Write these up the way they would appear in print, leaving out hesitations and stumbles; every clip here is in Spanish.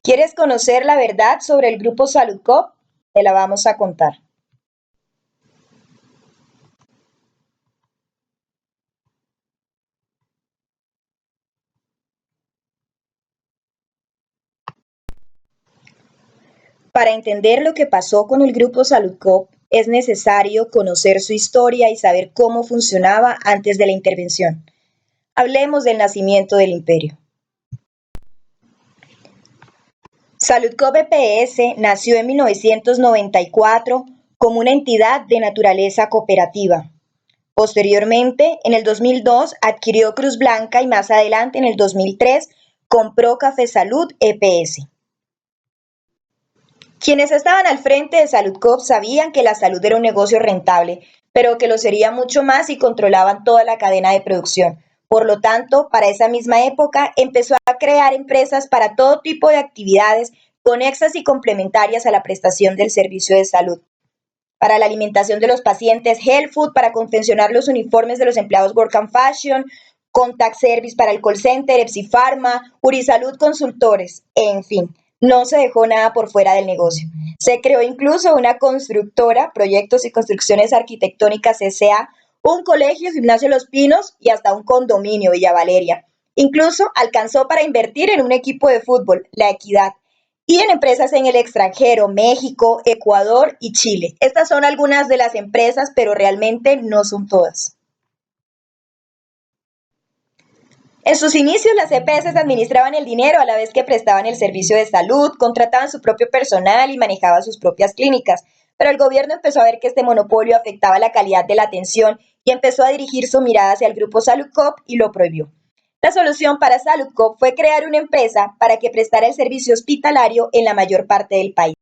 ¿Quieres conocer la verdad sobre el Grupo Saludcop? Te la vamos a contar. Para entender lo que pasó con el Grupo Saludcop, es necesario conocer su historia y saber cómo funcionaba antes de la intervención. Hablemos del nacimiento del imperio. Saludcop EPS nació en 1994 como una entidad de naturaleza cooperativa. Posteriormente, en el 2002 adquirió Cruz Blanca y más adelante, en el 2003, compró Café Salud EPS. Quienes estaban al frente de Saludcop sabían que la salud era un negocio rentable, pero que lo sería mucho más si controlaban toda la cadena de producción. Por lo tanto, para esa misma época empezó a crear empresas para todo tipo de actividades conexas y complementarias a la prestación del servicio de salud. Para la alimentación de los pacientes, Health Food para confeccionar los uniformes de los empleados Work and Fashion, Contact Service para el call center, Epsifarma, Urisalud Consultores, en fin, no se dejó nada por fuera del negocio. Se creó incluso una constructora, Proyectos y Construcciones Arquitectónicas S.A., un colegio, Gimnasio Los Pinos y hasta un condominio, Villa Valeria. Incluso alcanzó para invertir en un equipo de fútbol, La Equidad, y en empresas en el extranjero, México, Ecuador y Chile. Estas son algunas de las empresas, pero realmente no son todas. En sus inicios, las EPS administraban el dinero a la vez que prestaban el servicio de salud, contrataban su propio personal y manejaban sus propias clínicas. Pero el gobierno empezó a ver que este monopolio afectaba la calidad de la atención y empezó a dirigir su mirada hacia el grupo Saludcop y lo prohibió. La solución para Saludcop fue crear una empresa para que prestara el servicio hospitalario en la mayor parte del país,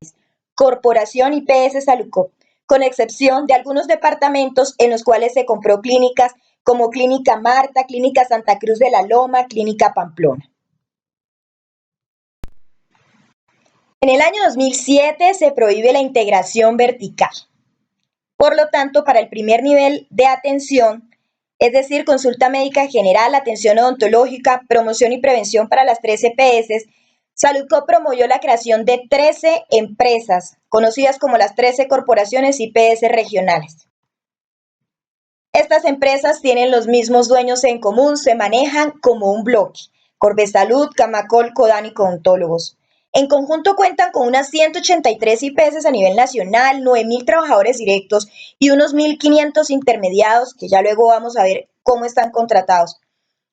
Corporación IPS Saludcop, con excepción de algunos departamentos en los cuales se compró clínicas como Clínica Marta, Clínica Santa Cruz de la Loma, Clínica Pamplona. En el año 2007 se prohíbe la integración vertical. Por lo tanto, para el primer nivel de atención, es decir, consulta médica general, atención odontológica, promoción y prevención para las 3 EPS, Saludcop promovió la creación de 13 empresas, conocidas como las 13 corporaciones IPS regionales. Estas empresas tienen los mismos dueños en común, se manejan como un bloque: Corvesalud, Camacol, Codan y Odontólogos. En conjunto cuentan con unas 183 IPS a nivel nacional, 9.000 trabajadores directos y unos 1.500 intermediados, que ya luego vamos a ver cómo están contratados.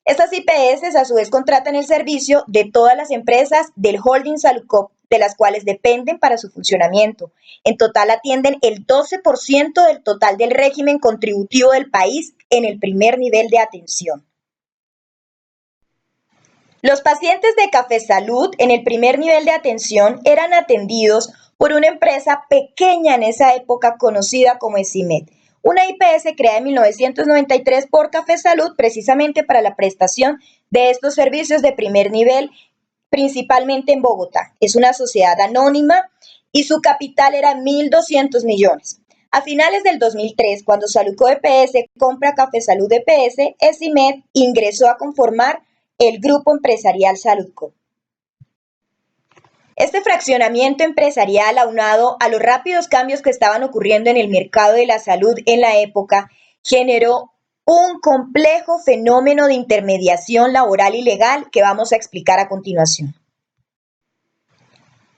Estas IPS a su vez contratan el servicio de todas las empresas del holding Saludcop, de las cuales dependen para su funcionamiento. En total atienden el 12% del total del régimen contributivo del país en el primer nivel de atención. Los pacientes de Café Salud en el primer nivel de atención eran atendidos por una empresa pequeña en esa época conocida como ESIMED, una IPS creada en 1993 por Café Salud precisamente para la prestación de estos servicios de primer nivel, principalmente en Bogotá. Es una sociedad anónima y su capital era 1.200 millones. A finales del 2003, cuando Saludcop EPS compra Café Salud EPS, ESIMED ingresó a conformar el Grupo Empresarial Saludcop. Este fraccionamiento empresarial, aunado a los rápidos cambios que estaban ocurriendo en el mercado de la salud en la época, generó un complejo fenómeno de intermediación laboral y legal que vamos a explicar a continuación.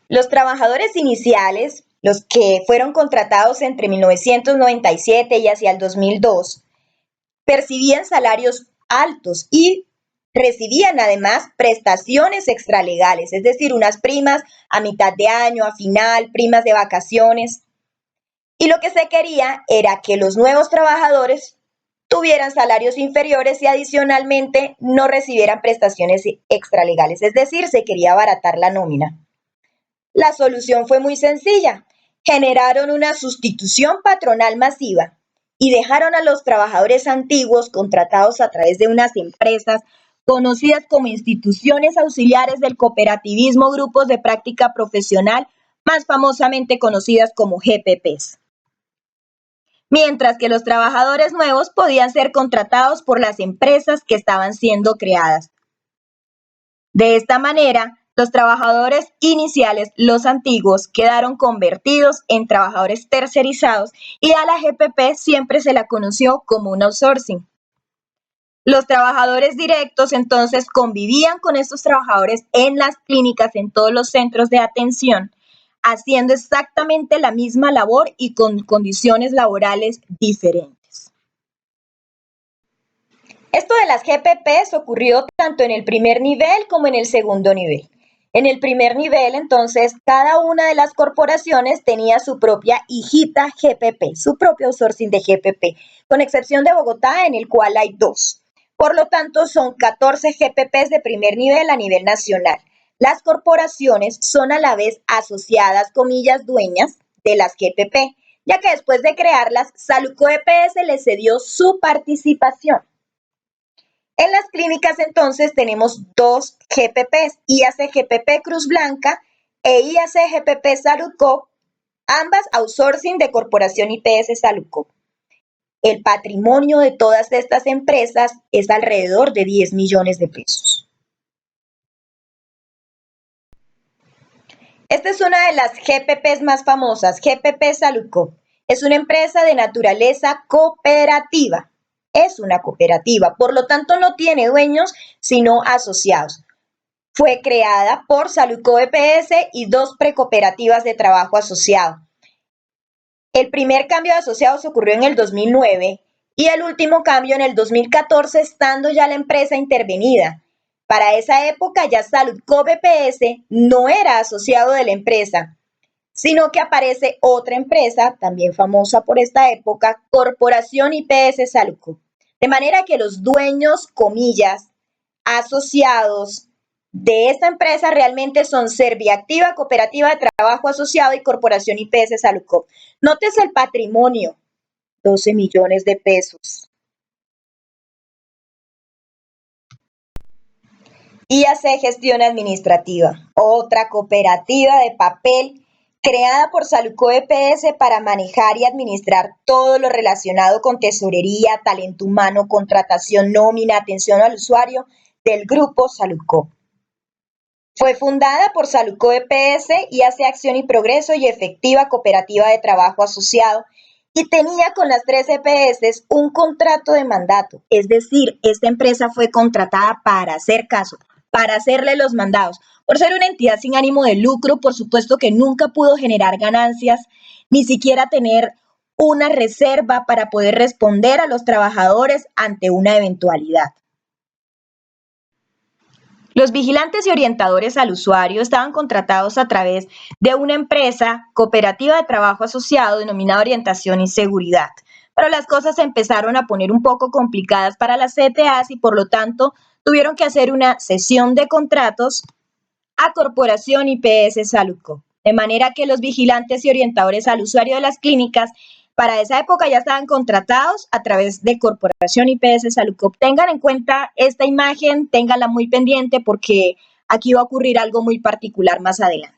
Los trabajadores iniciales, los que fueron contratados entre 1997 y hacia el 2002, percibían salarios altos y recibían además prestaciones extralegales, es decir, unas primas a mitad de año, a final, primas de vacaciones. Y lo que se quería era que los nuevos trabajadores tuvieran salarios inferiores y adicionalmente no recibieran prestaciones extralegales, es decir, se quería abaratar la nómina. La solución fue muy sencilla: generaron una sustitución patronal masiva y dejaron a los trabajadores antiguos contratados a través de unas empresas conocidas como instituciones auxiliares del cooperativismo, grupos de práctica profesional, más famosamente conocidas como GPPs. Mientras que los trabajadores nuevos podían ser contratados por las empresas que estaban siendo creadas. De esta manera, Los trabajadores iniciales, los antiguos, quedaron convertidos en trabajadores tercerizados y a la GPP siempre se la conoció como un outsourcing. Los trabajadores directos entonces convivían con estos trabajadores en las clínicas, en todos los centros de atención, haciendo exactamente la misma labor y con condiciones laborales diferentes. Esto de las GPPs ocurrió tanto en el primer nivel como en el segundo nivel. En el primer nivel, entonces, cada una de las corporaciones tenía su propia hijita GPP, su propio outsourcing de GPP, con excepción de Bogotá, en el cual hay dos. Por lo tanto, son 14 GPPs de primer nivel a nivel nacional. Las corporaciones son a la vez asociadas, comillas, dueñas de las GPP, ya que después de crearlas, Saludco EPS les cedió su participación. En las clínicas entonces tenemos dos GPPs, IAC GPP Cruz Blanca e IAC GPP Saludco, ambas outsourcing de Corporación IPS Saludco. El patrimonio de todas estas empresas es alrededor de 10 millones de pesos. Esta es una de las GPPs más famosas, GPP Saludco. Es una empresa de naturaleza cooperativa. Es una cooperativa, por lo tanto no tiene dueños, sino asociados. Fue creada por Saludco EPS y dos precooperativas de trabajo asociado. El primer cambio de asociados ocurrió en el 2009 y el último cambio en el 2014, estando ya la empresa intervenida. Para esa época ya Saludco EPS no era asociado de la empresa, sino que aparece otra empresa, también famosa por esta época, Corporación IPS Saludco. De manera que los dueños, comillas, asociados de esta empresa realmente son Serviactiva, Cooperativa de Trabajo Asociado y Corporación IPS Saludco. Nótese el patrimonio, 12 millones de pesos. IAC Gestión Administrativa, otra cooperativa de papel creada por Saludco EPS para manejar y administrar todo lo relacionado con tesorería, talento humano, contratación, nómina, atención al usuario del grupo Saludco. Fue fundada por Saludco EPS y hace Acción y Progreso y Efectiva Cooperativa de Trabajo Asociado y tenía con las tres EPS un contrato de mandato, es decir, esta empresa fue contratada para hacer caso, para hacerle los mandados. Por ser una entidad sin ánimo de lucro, por supuesto que nunca pudo generar ganancias, ni siquiera tener una reserva para poder responder a los trabajadores ante una eventualidad. Los vigilantes y orientadores al usuario estaban contratados a través de una empresa cooperativa de trabajo asociado denominada Orientación y Seguridad. Pero las cosas se empezaron a poner un poco complicadas para las CTAs y por lo tanto tuvieron que hacer una cesión de contratos a Corporación IPS Saludco. De manera que los vigilantes y orientadores al usuario de las clínicas para esa época ya estaban contratados a través de Corporación IPS Saludco. Tengan en cuenta esta imagen, ténganla muy pendiente porque aquí va a ocurrir algo muy particular más adelante.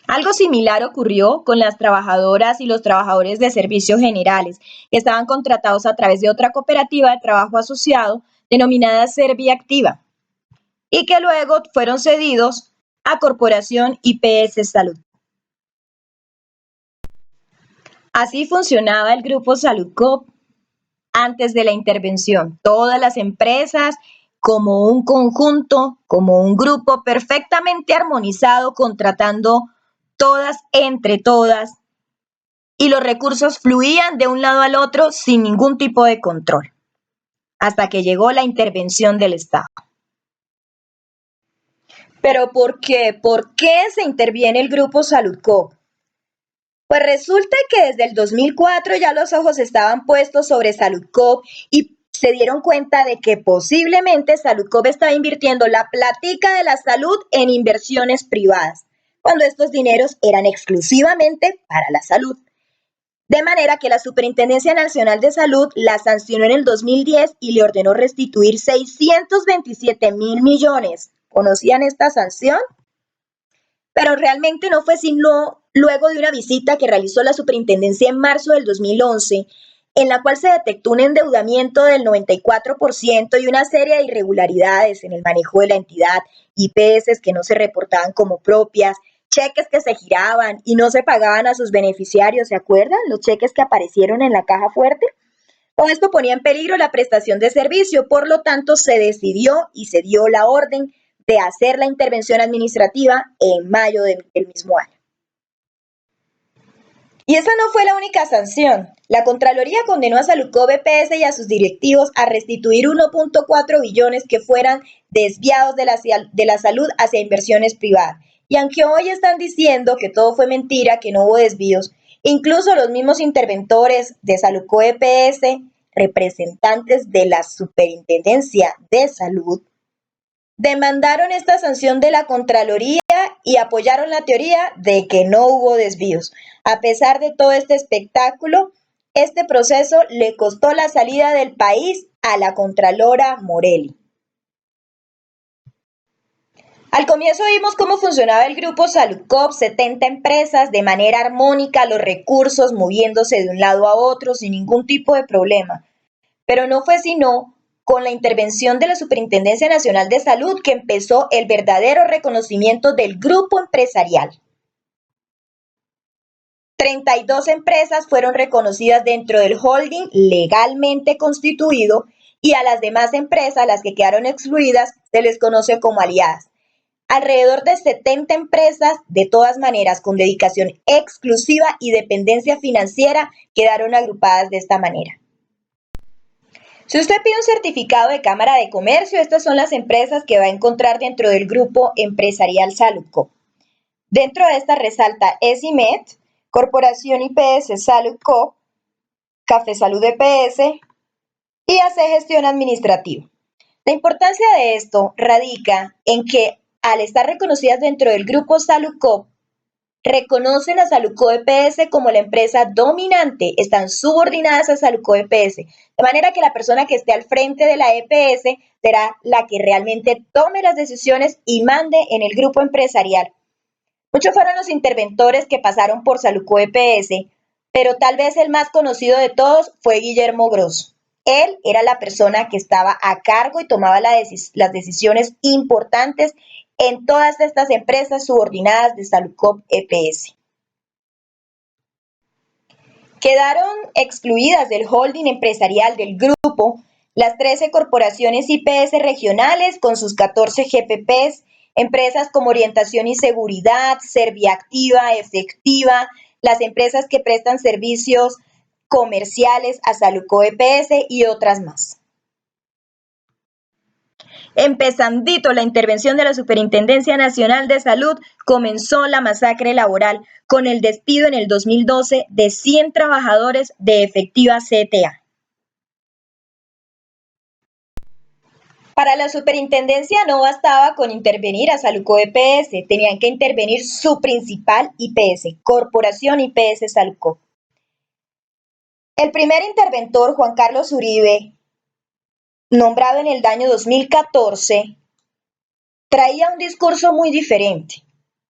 Algo similar ocurrió con las trabajadoras y los trabajadores de servicios generales, que estaban contratados a través de otra cooperativa de trabajo asociado denominada Serviactiva y que luego fueron cedidos a Corporación IPS Salud. Así funcionaba el grupo Saludco antes de la intervención. Todas las empresas como un conjunto, como un grupo perfectamente armonizado, contratando todas entre todas, y los recursos fluían de un lado al otro sin ningún tipo de control, hasta que llegó la intervención del Estado. ¿Pero por qué? ¿Por qué se interviene el grupo Saludco? Pues resulta que desde el 2004 ya los ojos estaban puestos sobre Saludco y se dieron cuenta de que posiblemente Saludco estaba invirtiendo la platica de la salud en inversiones privadas, cuando estos dineros eran exclusivamente para la salud. De manera que la Superintendencia Nacional de Salud la sancionó en el 2010 y le ordenó restituir 627.000 millones. ¿Conocían esta sanción? Pero realmente no fue sino luego de una visita que realizó la superintendencia en marzo del 2011 en la cual se detectó un endeudamiento del 94% y una serie de irregularidades en el manejo de la entidad, IPS que no se reportaban como propias, cheques que se giraban y no se pagaban a sus beneficiarios, ¿se acuerdan? Los cheques que aparecieron en la caja fuerte. Todo esto ponía en peligro la prestación de servicio, por lo tanto se decidió y se dio la orden de hacer la intervención administrativa en mayo del mismo año. Y esa no fue la única sanción. La Contraloría condenó a Saludco EPS y a sus directivos a restituir 1.4 billones que fueran desviados de la salud hacia inversiones privadas. Y aunque hoy están diciendo que todo fue mentira, que no hubo desvíos, incluso los mismos interventores de Saludco EPS, representantes de la Superintendencia de Salud, demandaron esta sanción de la Contraloría y apoyaron la teoría de que no hubo desvíos. A pesar de todo este espectáculo, este proceso le costó la salida del país a la Contralora Morelli. Al comienzo vimos cómo funcionaba el grupo Saludco, 70 empresas, de manera armónica, los recursos moviéndose de un lado a otro sin ningún tipo de problema. Pero no fue sino con la intervención de la Superintendencia Nacional de Salud que empezó el verdadero reconocimiento del grupo empresarial. 32 empresas fueron reconocidas dentro del holding legalmente constituido y a las demás empresas, las que quedaron excluidas, se les conoce como aliadas. Alrededor de 70 empresas, de todas maneras, con dedicación exclusiva y dependencia financiera, quedaron agrupadas de esta manera. Si usted pide un certificado de Cámara de Comercio, estas son las empresas que va a encontrar dentro del grupo empresarial Saludco. Dentro de esta resalta ESIMED, Corporación IPS Saludco, Café Salud EPS y AC Gestión Administrativa. La importancia de esto radica en que al estar reconocidas dentro del grupo Saludco, reconocen a Saludco EPS como la empresa dominante, están subordinadas a Saludco EPS, de manera que la persona que esté al frente de la EPS será la que realmente tome las decisiones y mande en el grupo empresarial. Muchos fueron los interventores que pasaron por Saludco EPS, pero tal vez el más conocido de todos fue Guillermo Grosso. Él era la persona que estaba a cargo y tomaba las decisiones importantes en todas estas empresas subordinadas de Saludco EPS. Quedaron excluidas del holding empresarial del grupo las 13 corporaciones IPS regionales con sus 14 GPPs, empresas como Orientación y Seguridad, Serviactiva, Efectiva, las empresas que prestan servicios comerciales a Saludco EPS y otras más. Empezandito la intervención de la Superintendencia Nacional de Salud, comenzó la masacre laboral con el despido en el 2012 de 100 trabajadores de Efectiva CTA. Para la superintendencia no bastaba con intervenir a Saludco EPS, tenían que intervenir su principal IPS, Corporación IPS Saludco. El primer interventor, Juan Carlos Uribe, nombrado en el año 2014, traía un discurso muy diferente.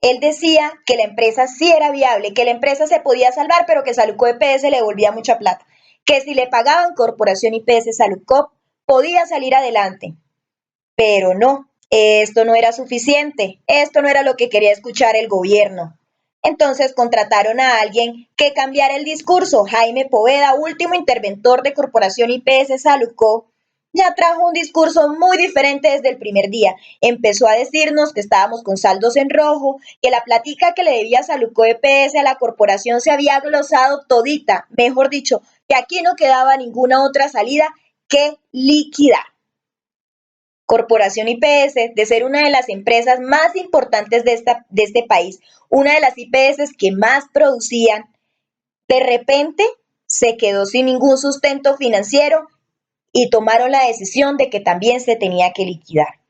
Él decía que la empresa sí era viable, que la empresa se podía salvar, pero que Saludco EPS le devolvía mucha plata, que si le pagaban Corporación IPS Saludco podía salir adelante. Pero no, esto no era suficiente, esto no era lo que quería escuchar el gobierno. Entonces contrataron a alguien que cambiara el discurso. Jaime Poveda, último interventor de Corporación IPS Saludco, ya trajo un discurso muy diferente desde el primer día. Empezó a decirnos que estábamos con saldos en rojo, que la platica que le debía Saludco EPS a la corporación se había glosado todita, mejor dicho, que aquí no quedaba ninguna otra salida que liquidar. Corporación IPS, de ser una de las empresas más importantes de este país, una de las IPS que más producían, de repente se quedó sin ningún sustento financiero y tomaron la decisión de que también se tenía que liquidar.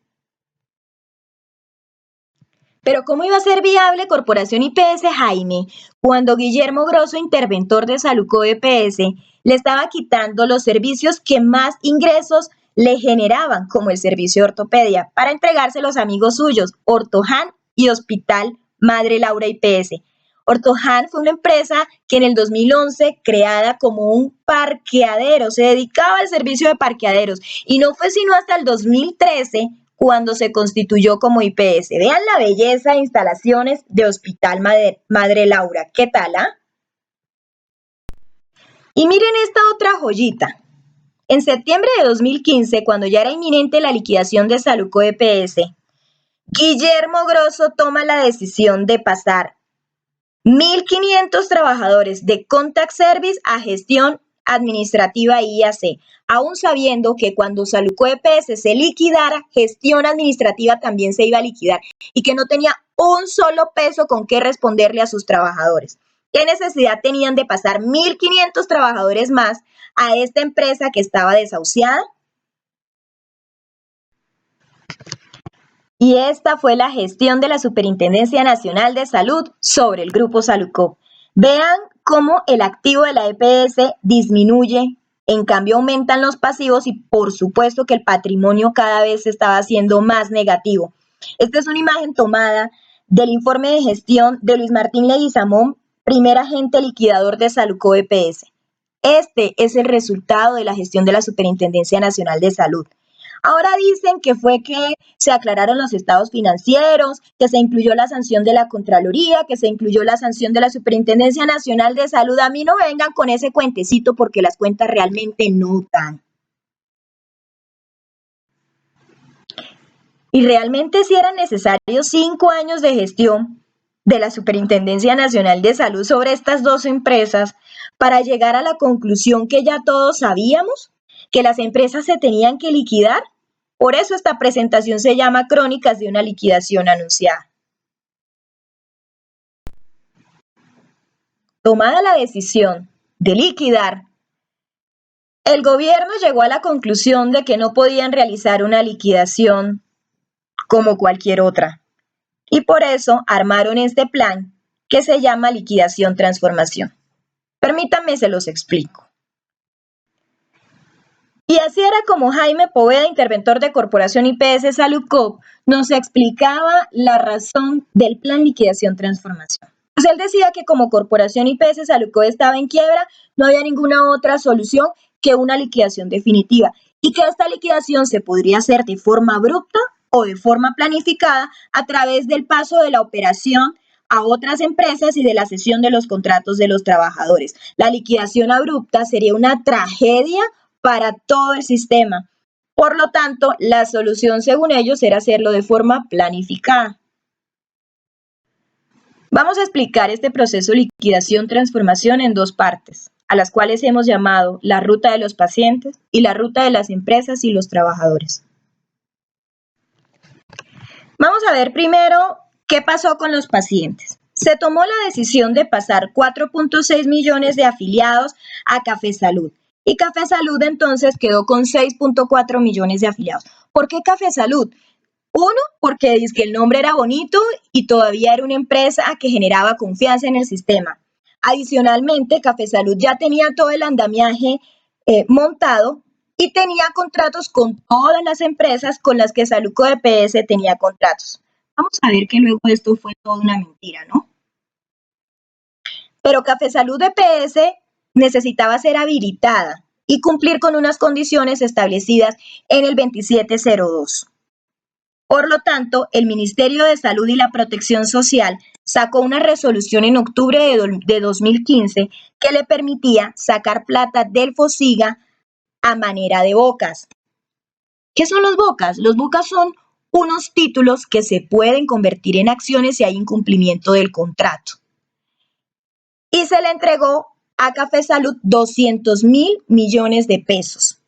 Pero ¿cómo iba a ser viable Corporación IPS, Jaime, cuando Guillermo Grosso, interventor de Saludco EPS, le estaba quitando los servicios que más ingresos le generaban, como el servicio de ortopedia, para entregárselos a amigos suyos, Ortojan y Hospital Madre Laura IPS? Ortojan fue una empresa que en el 2011, creada como un parqueadero, se dedicaba al servicio de parqueaderos y no fue sino hasta el 2013 cuando se constituyó como IPS. Vean la belleza de instalaciones de Hospital Madre Laura. ¿Qué tal, ah? Y miren esta otra joyita. En septiembre de 2015, cuando ya era inminente la liquidación de Saluco EPS, Guillermo Grosso toma la decisión de pasar 1.500 trabajadores de Contact Service a gestión administrativa IAC, aún sabiendo que cuando Saluco EPS se liquidara, gestión administrativa también se iba a liquidar y que no tenía un solo peso con qué responderle a sus trabajadores. ¿Qué necesidad tenían de pasar 1.500 trabajadores más a esta empresa que estaba desahuciada? Y esta fue la gestión de la Superintendencia Nacional de Salud sobre el Grupo Salucop. Vean cómo el activo de la EPS disminuye, en cambio aumentan los pasivos y por supuesto que el patrimonio cada vez se estaba haciendo más negativo. Esta es una imagen tomada del informe de gestión de Luis Martín Leguizamón, primer agente liquidador de Salucop EPS. Este es el resultado de la gestión de la Superintendencia Nacional de Salud. Ahora dicen que fue que se aclararon los estados financieros, que se incluyó la sanción de la Contraloría, que se incluyó la sanción de la Superintendencia Nacional de Salud. A mí no vengan con ese cuentecito porque las cuentas realmente no dan. Y realmente si eran necesarios 5 años de gestión de la Superintendencia Nacional de Salud sobre estas dos empresas para llegar a la conclusión que ya todos sabíamos, que las empresas se tenían que liquidar. Por eso esta presentación se llama Crónicas de una liquidación anunciada. Tomada la decisión de liquidar, el gobierno llegó a la conclusión de que no podían realizar una liquidación como cualquier otra. Y por eso armaron este plan que se llama liquidación transformación. Permítanme, se los explico. Y así era como Jaime Poveda, interventor de Corporación IPS Salucop, nos explicaba la razón del plan liquidación transformación. Pues él decía que como Corporación IPS Salucop estaba en quiebra, no había ninguna otra solución que una liquidación definitiva y que esta liquidación se podría hacer de forma abrupta o de forma planificada a través del paso de la operación a otras empresas y de la cesión de los contratos de los trabajadores. La liquidación abrupta sería una tragedia para todo el sistema. Por lo tanto, la solución, según ellos, era hacerlo de forma planificada. Vamos a explicar este proceso de liquidación-transformación en dos partes, a las cuales hemos llamado la ruta de los pacientes y la ruta de las empresas y los trabajadores. Vamos a ver primero qué pasó con los pacientes. Se tomó la decisión de pasar 4.6 millones de afiliados a Café Salud. Y Café Salud entonces quedó con 6.4 millones de afiliados. ¿Por qué Café Salud? Uno, porque dice que el nombre era bonito y todavía era una empresa que generaba confianza en el sistema. Adicionalmente, Café Salud ya tenía todo el andamiaje montado y tenía contratos con todas las empresas con las que Saluco EPS tenía contratos. Vamos a ver que luego esto fue toda una mentira, ¿no? Pero Café Salud EPS necesitaba ser habilitada y cumplir con unas condiciones establecidas en el 2702. Por lo tanto, el Ministerio de Salud y la Protección Social sacó una resolución en octubre de 2015 que le permitía sacar plata del FOSIGA a manera de bocas. ¿Qué son los bocas? Los bocas son unos títulos que se pueden convertir en acciones si hay incumplimiento del contrato. Y se le entregó a Café Salud 200.000 millones de pesos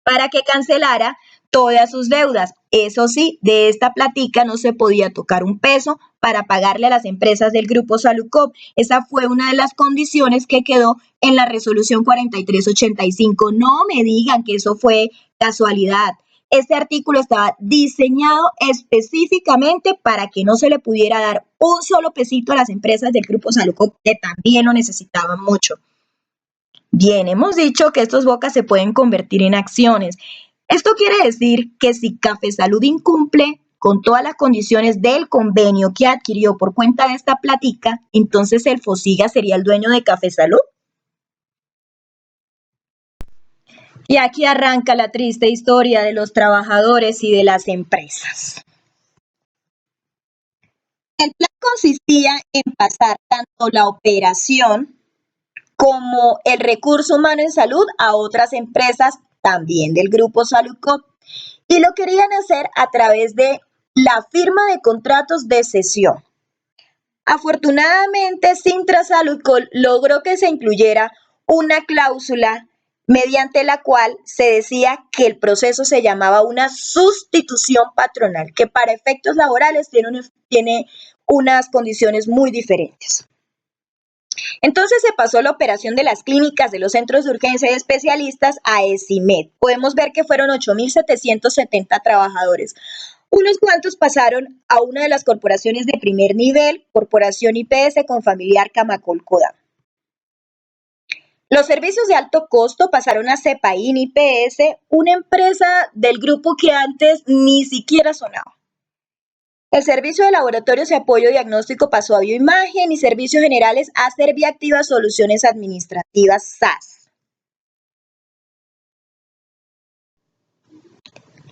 para que cancelara todas sus deudas. Eso sí, de esta platica no se podía tocar un peso para pagarle a las empresas del Grupo Salucop. Esa fue una de las condiciones que quedó en la resolución 4385. No me digan que eso fue casualidad. Este artículo estaba diseñado específicamente para que no se le pudiera dar un solo pesito a las empresas del Grupo Salucop, que también lo necesitaban mucho. Bien, hemos dicho que estos bocas se pueden convertir en acciones. Esto quiere decir que si Café Salud incumple con todas las condiciones del convenio que adquirió por cuenta de esta plática, entonces el Fosiga sería el dueño de Café Salud. Y aquí arranca la triste historia de los trabajadores y de las empresas. El plan consistía en pasar tanto la operación como el recurso humano en salud a otras empresas también del grupo Saludcop, y lo querían hacer a través de la firma de contratos de cesión. Afortunadamente, Sintra Saludcop logró que se incluyera una cláusula mediante la cual se decía que el proceso se llamaba una sustitución patronal, que para efectos laborales tiene unas condiciones muy diferentes. Entonces se pasó la operación de las clínicas de los centros de urgencia y especialistas a ESIMED. Podemos ver que fueron 8.770 trabajadores. Unos cuantos pasaron a una de las corporaciones de primer nivel, Corporación IPS con familiar Camacolcoda. Los servicios de alto costo pasaron a Cepain IPS, una empresa del grupo que antes ni siquiera sonaba. El servicio de laboratorios y apoyo diagnóstico pasó a Bioimagen y servicios generales a Serviactiva Soluciones Administrativas SAS.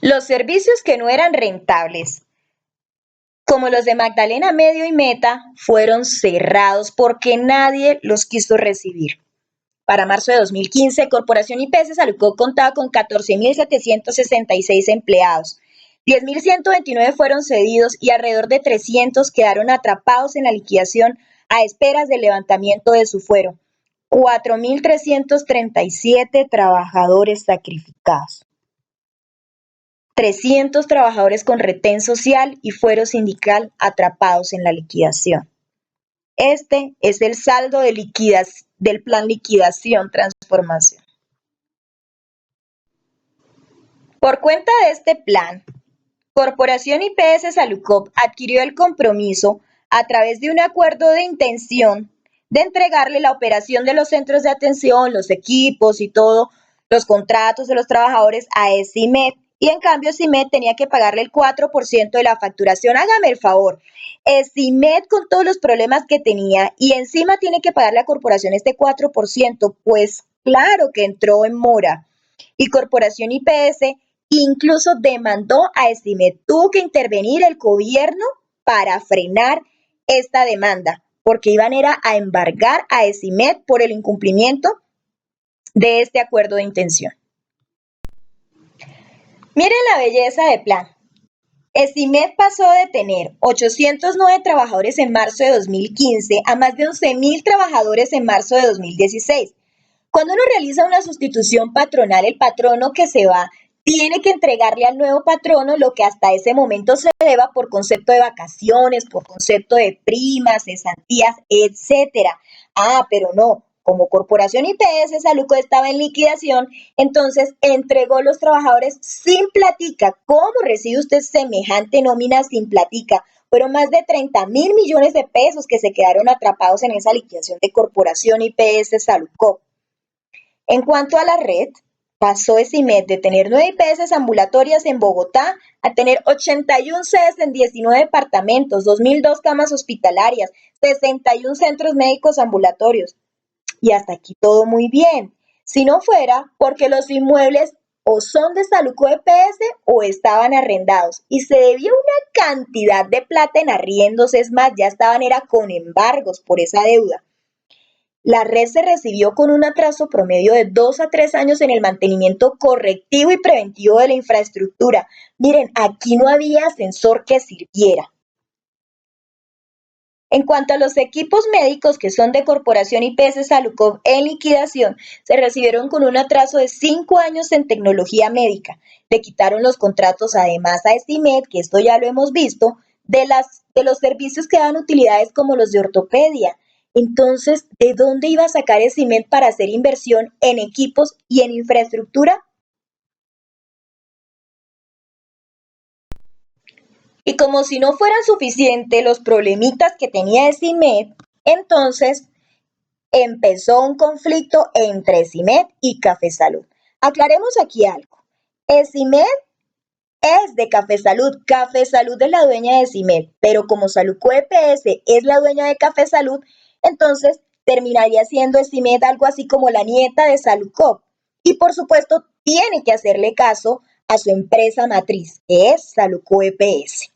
Los servicios que no eran rentables, como los de Magdalena Medio y Meta, fueron cerrados porque nadie los quiso recibir. Para marzo de 2015, Corporación IPS Saludcop contaba con 14.766 empleados. 10.129 fueron cedidos y alrededor de 300 quedaron atrapados en la liquidación a esperas del levantamiento de su fuero. 4.337 trabajadores sacrificados. 300 trabajadores con retén social y fuero sindical atrapados en la liquidación. Este es el saldo de del plan liquidación transformación. Por cuenta de este plan, Corporación IPS Saludcop adquirió el compromiso a través de un acuerdo de intención de entregarle la operación de los centros de atención, los equipos y todos los contratos de los trabajadores a ESIMED, y en cambio ESIMED tenía que pagarle el 4% de la facturación. Hágame el favor, ESIMED con todos los problemas que tenía y encima tiene que pagarle a Corporación este 4%, pues claro que entró en mora. Y Corporación IPS incluso demandó a ESIMED. Tuvo que intervenir el gobierno para frenar esta demanda, porque iban a embargar a ESIMED por el incumplimiento de este acuerdo de intención. Miren la belleza de plan. ESIMED pasó de tener 809 trabajadores en marzo de 2015 a más de 11.000 trabajadores en marzo de 2016. Cuando uno realiza una sustitución patronal, el patrono que se va tiene que entregarle al nuevo patrono lo que hasta ese momento se deba por concepto de vacaciones, por concepto de primas, cesantías, etcétera. Pero no, como Corporación IPS Saludcop estaba en liquidación, entonces entregó los trabajadores sin platica. ¿Cómo recibe usted semejante nómina sin platica? Fueron más de 30.000 millones de pesos que se quedaron atrapados en esa liquidación de Corporación IPS Saludcop. En cuanto a la red, pasó ESIMED de tener 9 IPS ambulatorias en Bogotá a tener 81 sedes en 19 departamentos, 2.002 camas hospitalarias, 61 centros médicos ambulatorios. Y hasta aquí todo muy bien. Si no fuera porque los inmuebles o son de Saludcop EPS o estaban arrendados y se debía una cantidad de plata en arriendos, es más, ya estaban con embargos por esa deuda. La red se recibió con un atraso promedio de 2 a 3 años en el mantenimiento correctivo y preventivo de la infraestructura. Miren, aquí no había ascensor que sirviera. En cuanto a los equipos médicos que son de Corporación IPS Saludcop en liquidación, se recibieron con un atraso de 5 años en tecnología médica. Le quitaron los contratos además a ESIMED, que esto ya lo hemos visto, de los servicios que dan utilidades como los de ortopedia. Entonces, ¿de dónde iba a sacar ESIMED para hacer inversión en equipos y en infraestructura? Y como si no fueran suficientes los problemitas que tenía ESIMED, entonces empezó un conflicto entre ESIMED y Café Salud. Aclaremos aquí algo. ESIMED es de Café Salud. Café Salud es la dueña de CIMED, pero como Saluco EPS es la dueña de Café Salud, entonces terminaría siendo CIMED algo así como la nieta de Salucop. Y por supuesto, tiene que hacerle caso a su empresa matriz, que es Saluco EPS.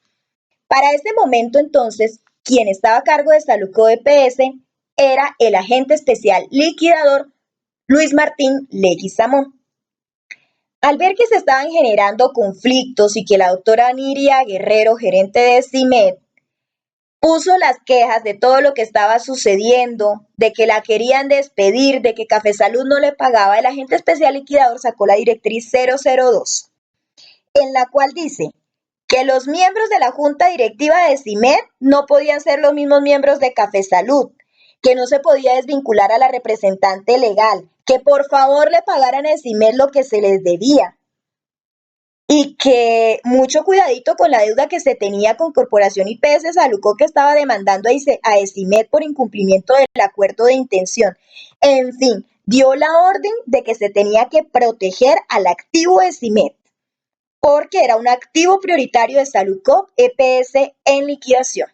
Para ese momento, entonces, quien estaba a cargo de Saluco EPS era el agente especial liquidador Luis Martín Leguizamón. Al ver que se estaban generando conflictos y que la doctora Niria Guerrero, gerente de CIMED, puso las quejas de todo lo que estaba sucediendo, de que la querían despedir, de que Café Salud no le pagaba, el agente especial liquidador sacó la directriz 002, en la cual dice que los miembros de la junta directiva de CIMED no podían ser los mismos miembros de Café Salud, que no se podía desvincular a la representante legal, que por favor le pagaran a CIMED lo que se les debía y que mucho cuidadito con la deuda que se tenía con Corporación IPS Saluco, que estaba demandando a ESIMED por incumplimiento del acuerdo de intención. En fin, dio la orden de que se tenía que proteger al activo de ESIMED porque era un activo prioritario de Saluco EPS en liquidación.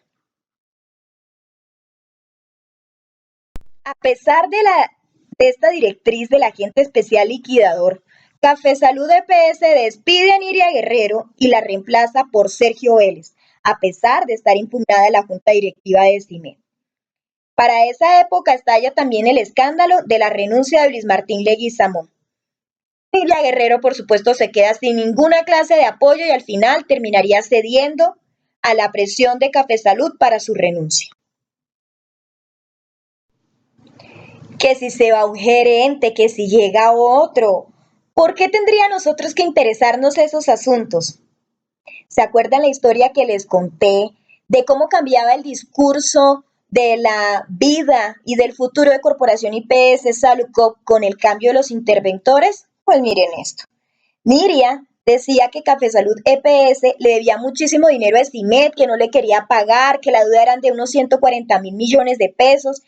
A pesar de esta directriz del agente especial liquidador, Café Salud EPS despide a Niria Guerrero y la reemplaza por Sergio Vélez, a pesar de estar impugnada la junta directiva de CIMED. Para esa época estalla también el escándalo de la renuncia de Luis Martín Leguizamón. Niria Guerrero, por supuesto, se queda sin ninguna clase de apoyo y al final terminaría cediendo a la presión de Café Salud para su renuncia. Que si se va un gerente, que si llega otro. ¿Por qué tendría nosotros que interesarnos esos asuntos? ¿Se acuerdan la historia que les conté de cómo cambiaba el discurso de la vida y del futuro de Corporación IPS Salucop con el cambio de los interventores? Pues miren esto. Niria decía que Café Salud EPS le debía muchísimo dinero a Estimet, que no le quería pagar, que la deuda eran de unos 140 mil millones de pesos,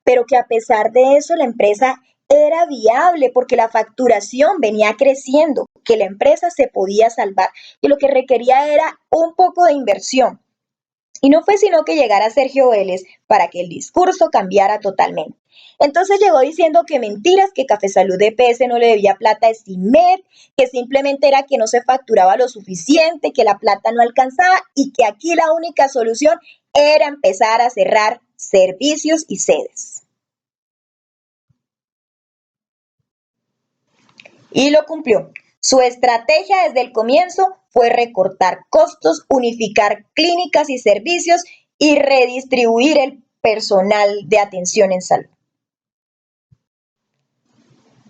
pero que a pesar de eso la empresa era viable porque la facturación venía creciendo, que la empresa se podía salvar y lo que requería era un poco de inversión. Y no fue sino que llegara Sergio Vélez para que el discurso cambiara totalmente. Entonces llegó diciendo que mentiras, que Café Salud EPS no le debía plata a Estimet, que simplemente era que no se facturaba lo suficiente, que la plata no alcanzaba y que aquí la única solución era empezar a cerrar servicios y sedes. Y lo cumplió. Su estrategia desde el comienzo fue recortar costos, unificar clínicas y servicios y redistribuir el personal de atención en salud.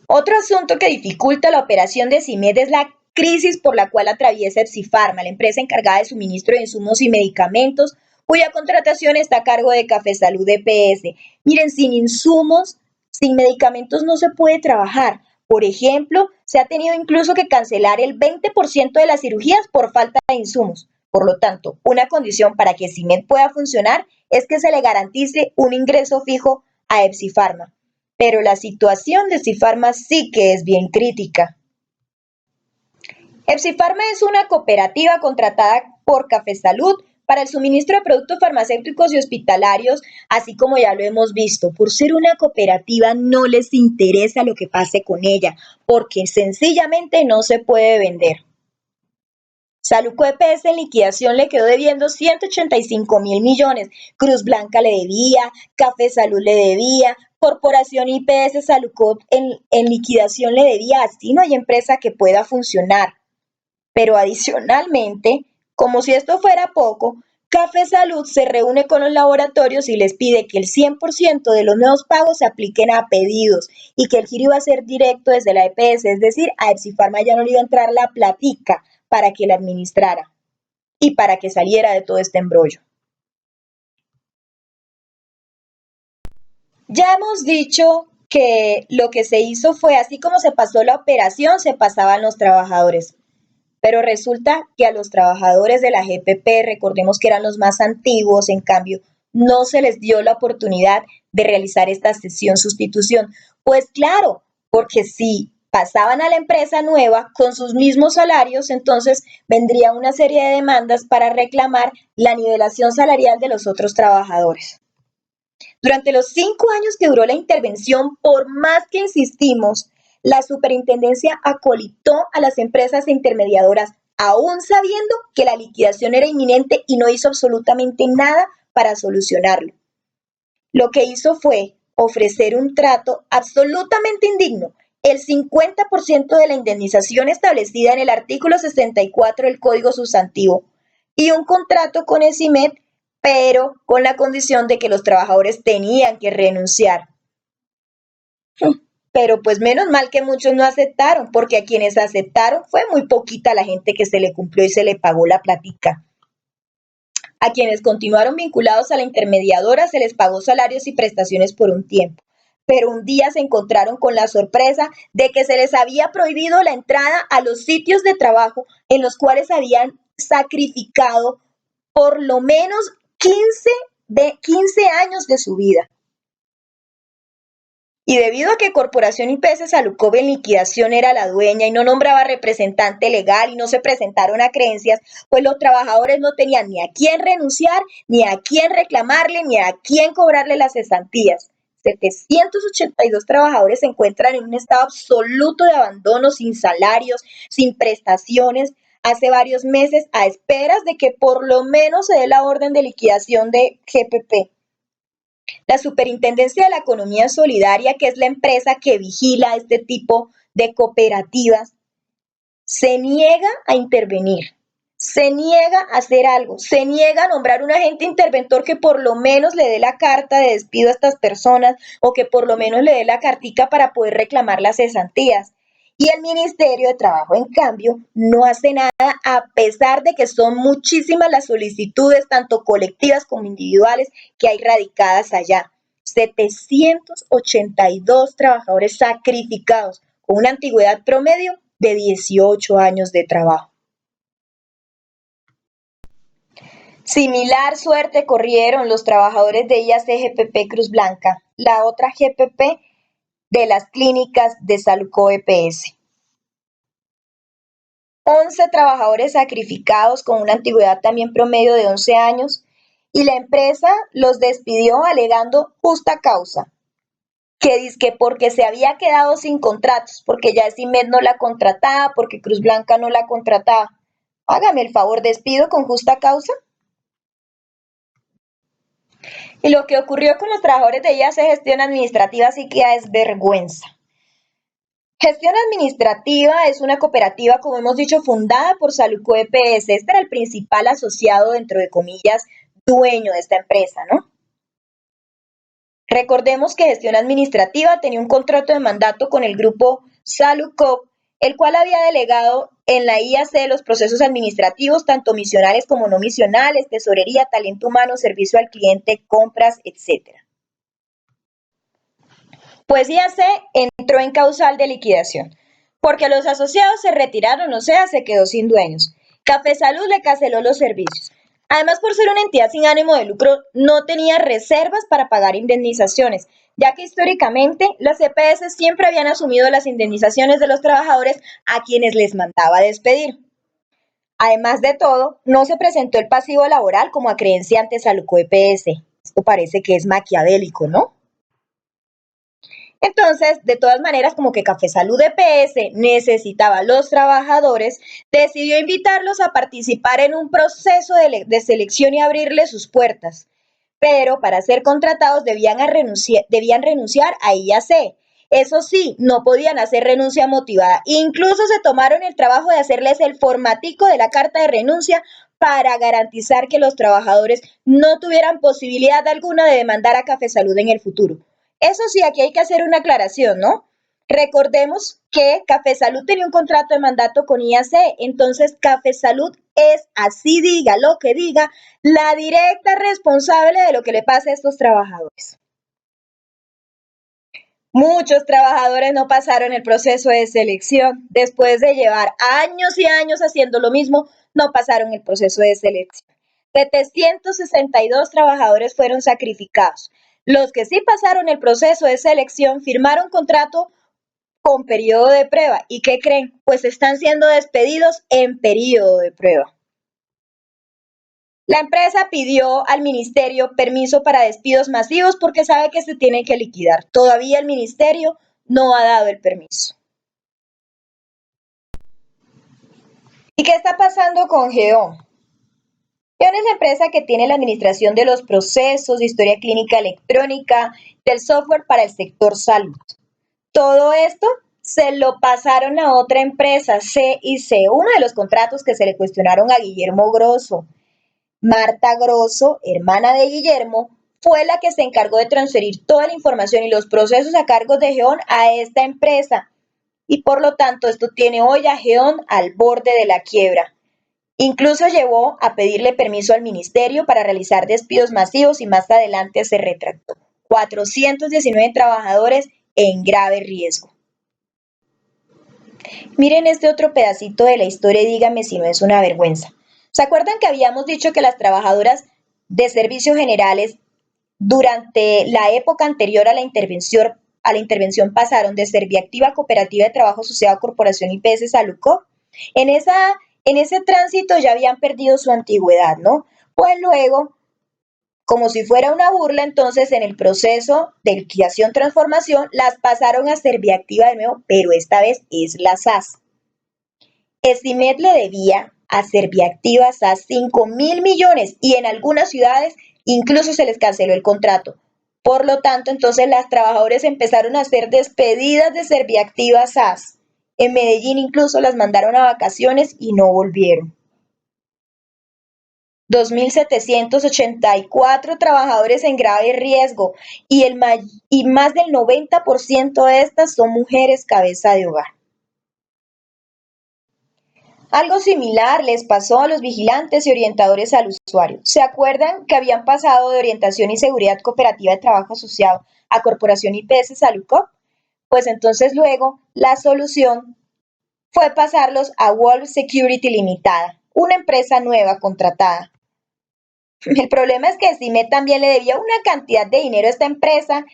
Otro asunto que dificulta la operación de CIMED es la crisis por la cual atraviesa Epsifarma, la empresa encargada de suministro de insumos y medicamentos, cuya contratación está a cargo de Café Salud EPS. Miren, sin insumos, sin medicamentos no se puede trabajar. Por ejemplo, se ha tenido incluso que cancelar el 20% de las cirugías por falta de insumos. Por lo tanto, una condición para que CIMED pueda funcionar es que se le garantice un ingreso fijo a Epsifarma. Pero la situación de Epsifarma sí que es bien crítica. Epsifarma es una cooperativa contratada por Café Salud para el suministro de productos farmacéuticos y hospitalarios, así como ya lo hemos visto. Por ser una cooperativa no les interesa lo que pase con ella, porque sencillamente no se puede vender. Saluco EPS en liquidación le quedó debiendo 185 mil millones. Cruz Blanca le debía, Café Salud le debía, Corporación IPS Saluco en liquidación le debía. Así no hay empresa que pueda funcionar. Pero adicionalmente, como si esto fuera poco, Café Salud se reúne con los laboratorios y les pide que el 100% de los nuevos pagos se apliquen a pedidos y que el giro iba a ser directo desde la EPS, es decir, a Epsifarma ya no le iba a entrar la platica para que la administrara y para que saliera de todo este embrollo. Ya hemos dicho que lo que se hizo fue así como se pasó la operación, se pasaban los trabajadores. Pero resulta que a los trabajadores de la GPP, recordemos que eran los más antiguos, en cambio, no se les dio la oportunidad de realizar esta sesión sustitución. Pues claro, porque si pasaban a la empresa nueva con sus mismos salarios, entonces vendría una serie de demandas para reclamar la nivelación salarial de los otros trabajadores. Durante los 5 años que duró la intervención, por más que insistimos, la superintendencia acolitó a las empresas intermediadoras, aún sabiendo que la liquidación era inminente y no hizo absolutamente nada para solucionarlo. Lo que hizo fue ofrecer un trato absolutamente indigno, el 50% de la indemnización establecida en el artículo 64 del Código Sustantivo y un contrato con el CIMED, pero con la condición de que los trabajadores tenían que renunciar. Pero pues menos mal que muchos no aceptaron, porque a quienes aceptaron fue muy poquita la gente que se le cumplió y se le pagó la platica. A quienes continuaron vinculados a la intermediadora se les pagó salarios y prestaciones por un tiempo, pero un día se encontraron con la sorpresa de que se les había prohibido la entrada a los sitios de trabajo en los cuales habían sacrificado por lo menos 15 años de su vida. Y debido a que Corporación IPS Salucop en liquidación era la dueña y no nombraba representante legal y no se presentaron acreencias, pues los trabajadores no tenían ni a quién renunciar, ni a quién reclamarle, ni a quién cobrarle las cesantías. 782 trabajadores se encuentran en un estado absoluto de abandono, sin salarios, sin prestaciones, hace varios meses, a esperas de que por lo menos se dé la orden de liquidación de GPP. La Superintendencia de la Economía Solidaria, que es la empresa que vigila este tipo de cooperativas, se niega a intervenir, se niega a hacer algo, se niega a nombrar un agente interventor que por lo menos le dé la carta de despido a estas personas o que por lo menos le dé la cartica para poder reclamar las cesantías. Y el Ministerio de Trabajo, en cambio, no hace nada a pesar de que son muchísimas las solicitudes, tanto colectivas como individuales, que hay radicadas allá. 782 trabajadores sacrificados con una antigüedad promedio de 18 años de trabajo. Similar suerte corrieron los trabajadores de IAC GPP Cruz Blanca, la otra GPP de las clínicas de Salucop EPS. 11 trabajadores sacrificados con una antigüedad también promedio de 11 años y la empresa los despidió alegando justa causa, que dizque porque se había quedado sin contratos, porque ya CIMED no la contrataba, porque Cruz Blanca no la contrataba. Hágame el favor, despido con justa causa. Y lo que ocurrió con los trabajadores de IAC Gestión Administrativa sí que es vergüenza. Gestión Administrativa es una cooperativa, como hemos dicho, fundada por Salucop EPS. Este era el principal asociado, dentro de comillas, dueño de esta empresa, ¿no? Recordemos que Gestión Administrativa tenía un contrato de mandato con el grupo Salucop, el cual había delegado en la IAC los procesos administrativos, tanto misionales como no misionales, tesorería, talento humano, servicio al cliente, compras, etc. Pues IAC entró en causal de liquidación, porque los asociados se retiraron, o sea, se quedó sin dueños. Café Salud le canceló los servicios. Además, por ser una entidad sin ánimo de lucro, no tenía reservas para pagar indemnizaciones, ya que históricamente las EPS siempre habían asumido las indemnizaciones de los trabajadores a quienes les mandaba despedir. Además de todo, no se presentó el pasivo laboral como acreencia ante Salucop EPS. Esto parece que es maquiavélico, ¿no? Entonces, de todas maneras, como que Café Salud EPS necesitaba a los trabajadores, decidió invitarlos a participar en un proceso de selección y abrirles sus puertas. Pero para ser contratados debían renunciar a IAC. Eso sí, no podían hacer renuncia motivada. Incluso se tomaron el trabajo de hacerles el formatico de la carta de renuncia para garantizar que los trabajadores no tuvieran posibilidad alguna de demandar a Café Salud en el futuro. Eso sí, aquí hay que hacer una aclaración, ¿no? Recordemos que Café Salud tenía un contrato de mandato con IAC, entonces Café Salud es, así diga lo que diga, la directa responsable de lo que le pasa a estos trabajadores. Muchos trabajadores no pasaron el proceso de selección. Después de llevar años y años haciendo lo mismo, no pasaron el proceso de selección. 762 trabajadores fueron sacrificados. Los que sí pasaron el proceso de selección firmaron contrato con periodo de prueba. ¿Y qué creen? Pues están siendo despedidos en periodo de prueba. La empresa pidió al ministerio permiso para despidos masivos porque sabe que se tiene que liquidar. Todavía el ministerio no ha dado el permiso. ¿Y qué está pasando con GEON? GEON es la empresa que tiene la administración de los procesos de historia clínica electrónica, del software para el sector salud. Todo esto se lo pasaron a otra empresa, CIC, uno de los contratos que se le cuestionaron a Guillermo Grosso. Marta Grosso, hermana de Guillermo, fue la que se encargó de transferir toda la información y los procesos a cargo de GEON a esta empresa. Y por lo tanto, esto tiene hoy a GEON al borde de la quiebra. Incluso llevó a pedirle permiso al ministerio para realizar despidos masivos y más adelante se retractó. 419 trabajadores en grave riesgo. Miren este otro pedacito de la historia y díganme si no es una vergüenza. ¿Se acuerdan que habíamos dicho que las trabajadoras de servicios generales durante la época anterior a la intervención pasaron de Serviactiva Cooperativa de Trabajo Asociado a Corporación IPS Salucop? En, en ese tránsito ya habían perdido su antigüedad, ¿no? Pues luego, como si fuera una burla, entonces en el proceso de liquidación-transformación las pasaron a Serviactiva de nuevo, pero esta vez es la SAS. Estimet le debía a Serviactiva SAS 5.000 millones y en algunas ciudades incluso se les canceló el contrato. Por lo tanto, entonces las trabajadoras empezaron a ser despedidas de Serviactiva SAS. En Medellín incluso las mandaron a vacaciones y no volvieron. 2.784 trabajadores en grave riesgo y más del 90% de estas son mujeres cabeza de hogar. Algo similar les pasó a los vigilantes y orientadores al usuario. ¿Se acuerdan que habían pasado de Orientación y Seguridad Cooperativa de Trabajo Asociado a Corporación IPS Salucop? Pues entonces luego la solución fue pasarlos a Wolf Security Limitada, una empresa nueva contratada. El problema es que CIMED también le debía una cantidad de dinero a esta empresa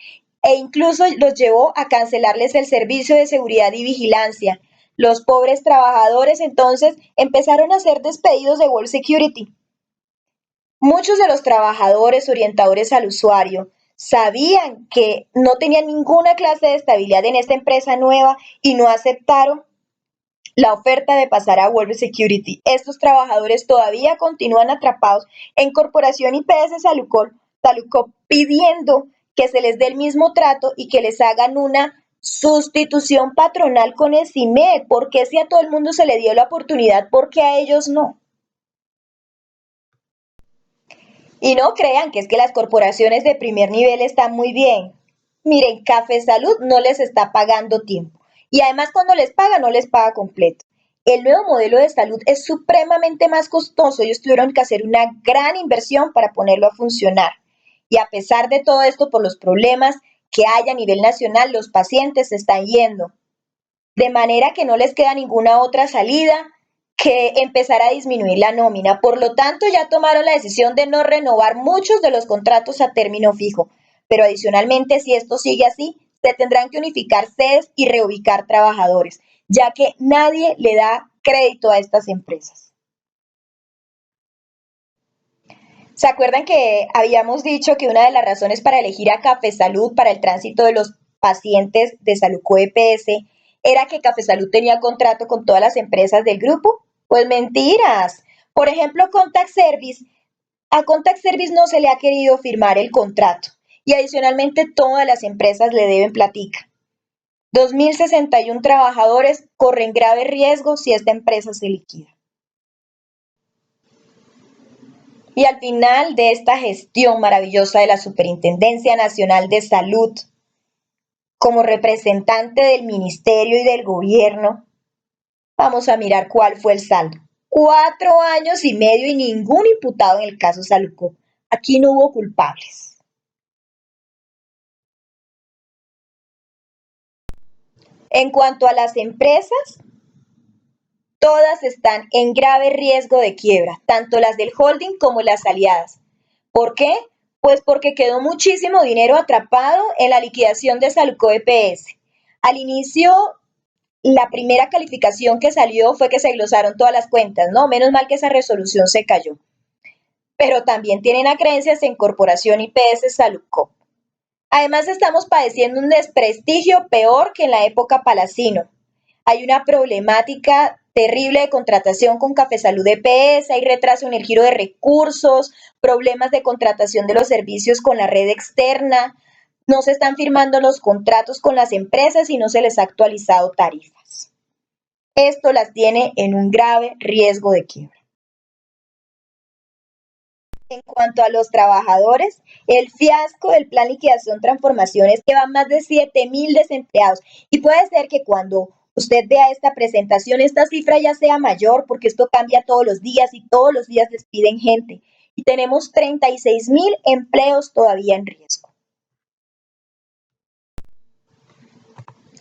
e incluso los llevó a cancelarles el servicio de seguridad y vigilancia. Los pobres trabajadores entonces empezaron a ser despedidos de World Security. Muchos de los trabajadores orientadores al usuario sabían que no tenían ninguna clase de estabilidad en esta empresa nueva y no aceptaron la oferta de pasar a World Security. Estos trabajadores todavía continúan atrapados en Corporación IPS Salucop pidiendo que se les dé el mismo trato y que les hagan una sustitución patronal con el CIMED. ¿Por qué si a todo el mundo se le dio la oportunidad, por qué a ellos no? Y no crean que es que las corporaciones de primer nivel están muy bien. Miren, Café Salud no les está pagando tiempo. Y además cuando les paga, no les paga completo. El nuevo modelo de salud es supremamente más costoso. Ellos tuvieron que hacer una gran inversión para ponerlo a funcionar. Y a pesar de todo esto, por los problemas que hay a nivel nacional, los pacientes se están yendo. De manera que no les queda ninguna otra salida que empezar a disminuir la nómina. Por lo tanto, ya tomaron la decisión de no renovar muchos de los contratos a término fijo. Pero adicionalmente, si esto sigue así, se tendrán que unificar sedes y reubicar trabajadores, ya que nadie le da crédito a estas empresas. ¿Se acuerdan que habíamos dicho que una de las razones para elegir a Café Salud para el tránsito de los pacientes de Saluco EPS era que Café Salud tenía contrato con todas las empresas del grupo? Pues mentiras. Por ejemplo, Contact Service, a Contact Service no se le ha querido firmar el contrato y adicionalmente todas las empresas le deben platica. 2.061 trabajadores corren grave riesgo si esta empresa se liquida. Y al final de esta gestión maravillosa de la Superintendencia Nacional de Salud, como representante del ministerio y del gobierno, vamos a mirar cuál fue el saldo. 4 años y medio y ningún imputado en el caso Salucop. Aquí no hubo culpables. En cuanto a las empresas, todas están en grave riesgo de quiebra, tanto las del holding como las aliadas. ¿Por qué? Pues porque quedó muchísimo dinero atrapado en la liquidación de Saluco EPS. Al inicio, la primera calificación que salió fue que se glosaron todas las cuentas, ¿no? Menos mal que esa resolución se cayó. Pero también tienen acreencias en Corporación IPS Saludco. Además, estamos padeciendo un desprestigio peor que en la época Palacino. Hay una problemática terrible de contratación con Café Salud EPS, hay retraso en el giro de recursos, problemas de contratación de los servicios con la red externa, no se están firmando los contratos con las empresas y no se les ha actualizado tarifas. Esto las tiene en un grave riesgo de quiebra. En cuanto a los trabajadores, el fiasco del plan liquidación transformación es que van más de 7.000 desempleados y puede ser que cuando usted vea esta presentación, esta cifra ya sea mayor porque esto cambia todos los días y todos los días despiden gente y tenemos 36.000 empleos todavía en riesgo.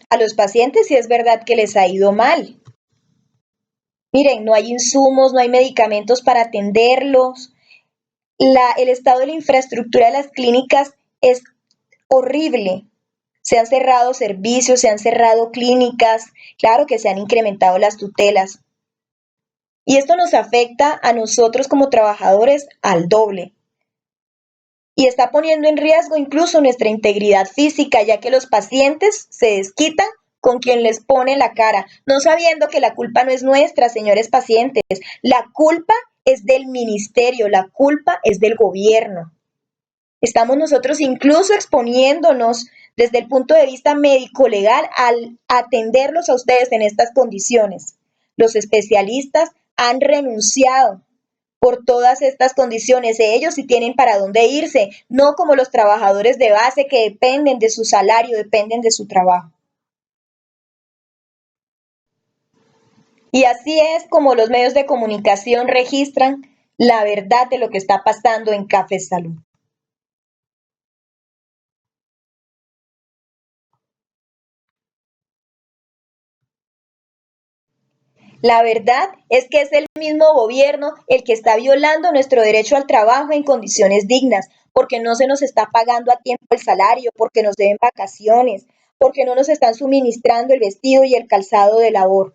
A los pacientes sí es verdad que les ha ido mal. Miren, no hay insumos, no hay medicamentos para atenderlos. El estado de la infraestructura de las clínicas es horrible. Se han cerrado servicios, se han cerrado clínicas, claro que se han incrementado las tutelas. Y esto nos afecta a nosotros como trabajadores al doble. Y está poniendo en riesgo incluso nuestra integridad física, ya que los pacientes se desquitan con quien les pone la cara, no sabiendo que la culpa no es nuestra, señores pacientes. La culpa es del ministerio, la culpa es del gobierno. Estamos nosotros incluso exponiéndonos desde el punto de vista médico-legal al atenderlos a ustedes en estas condiciones. Los especialistas han renunciado por todas estas condiciones. Ellos sí tienen para dónde irse, no como los trabajadores de base que dependen de su salario, dependen de su trabajo. Y así es como los medios de comunicación registran la verdad de lo que está pasando en Café Salud. La verdad es que es el mismo gobierno el que está violando nuestro derecho al trabajo en condiciones dignas, porque no se nos está pagando a tiempo el salario, porque nos deben vacaciones, porque no nos están suministrando el vestido y el calzado de labor.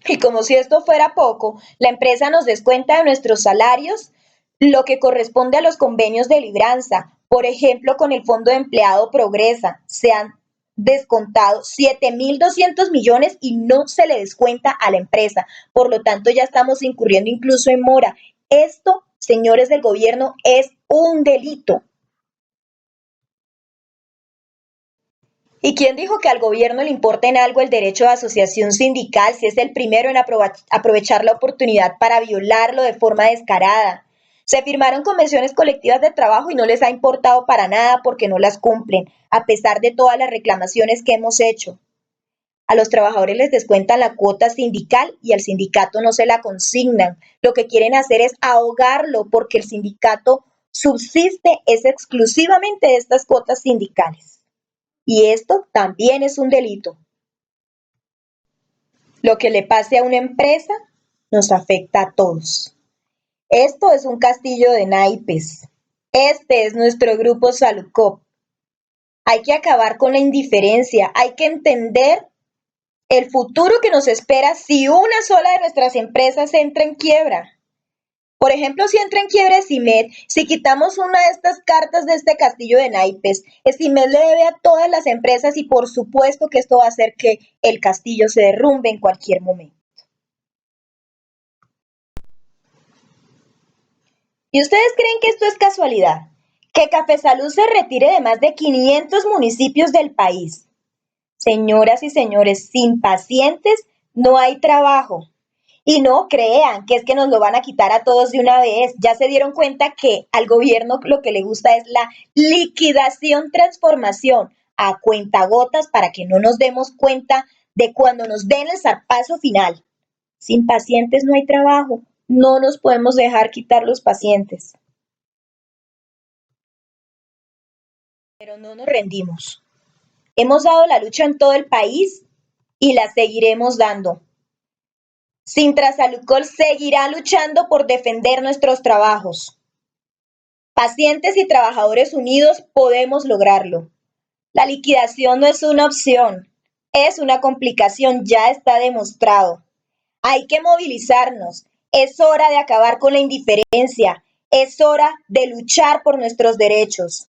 Y como si esto fuera poco, la empresa nos descuenta de nuestros salarios lo que corresponde a los convenios de libranza. Por ejemplo, con el Fondo de Empleado Progresa se han descontado 7.200 millones y no se le descuenta a la empresa. Por lo tanto, ya estamos incurriendo incluso en mora. Esto, señores del gobierno, es un delito. ¿Y quién dijo que al gobierno le importa en algo el derecho de asociación sindical si es el primero en aprovechar la oportunidad para violarlo de forma descarada? Se firmaron convenciones colectivas de trabajo y no les ha importado para nada porque no las cumplen, a pesar de todas las reclamaciones que hemos hecho. A los trabajadores les descuentan la cuota sindical y al sindicato no se la consignan. Lo que quieren hacer es ahogarlo porque el sindicato subsiste es exclusivamente de estas cuotas sindicales. Y esto también es un delito. Lo que le pase a una empresa nos afecta a todos. Esto es un castillo de naipes. Este es nuestro grupo Saludcop. Hay que acabar con la indiferencia, hay que entender el futuro que nos espera si una sola de nuestras empresas entra en quiebra. Por ejemplo, si entra en quiebra Simed, si quitamos una de estas cartas de este castillo de naipes, Simed le debe a todas las empresas y por supuesto que esto va a hacer que el castillo se derrumbe en cualquier momento. ¿Y ustedes creen que esto es casualidad? Que Café Salud se retire de más de 500 municipios del país. Señoras y señores, sin pacientes no hay trabajo. Y no crean que es que nos lo van a quitar a todos de una vez. Ya se dieron cuenta que al gobierno lo que le gusta es la liquidación, transformación a cuentagotas para que no nos demos cuenta de cuando nos den el zarpazo final. Sin pacientes no hay trabajo. No nos podemos dejar quitar los pacientes. Pero no nos rendimos. Hemos dado la lucha en todo el país y la seguiremos dando. Sintra Saludcol seguirá luchando por defender nuestros trabajos. Pacientes y trabajadores unidos podemos lograrlo. La liquidación no es una opción, es una complicación, ya está demostrado. Hay que movilizarnos. Es hora de acabar con la indiferencia. Es hora de luchar por nuestros derechos.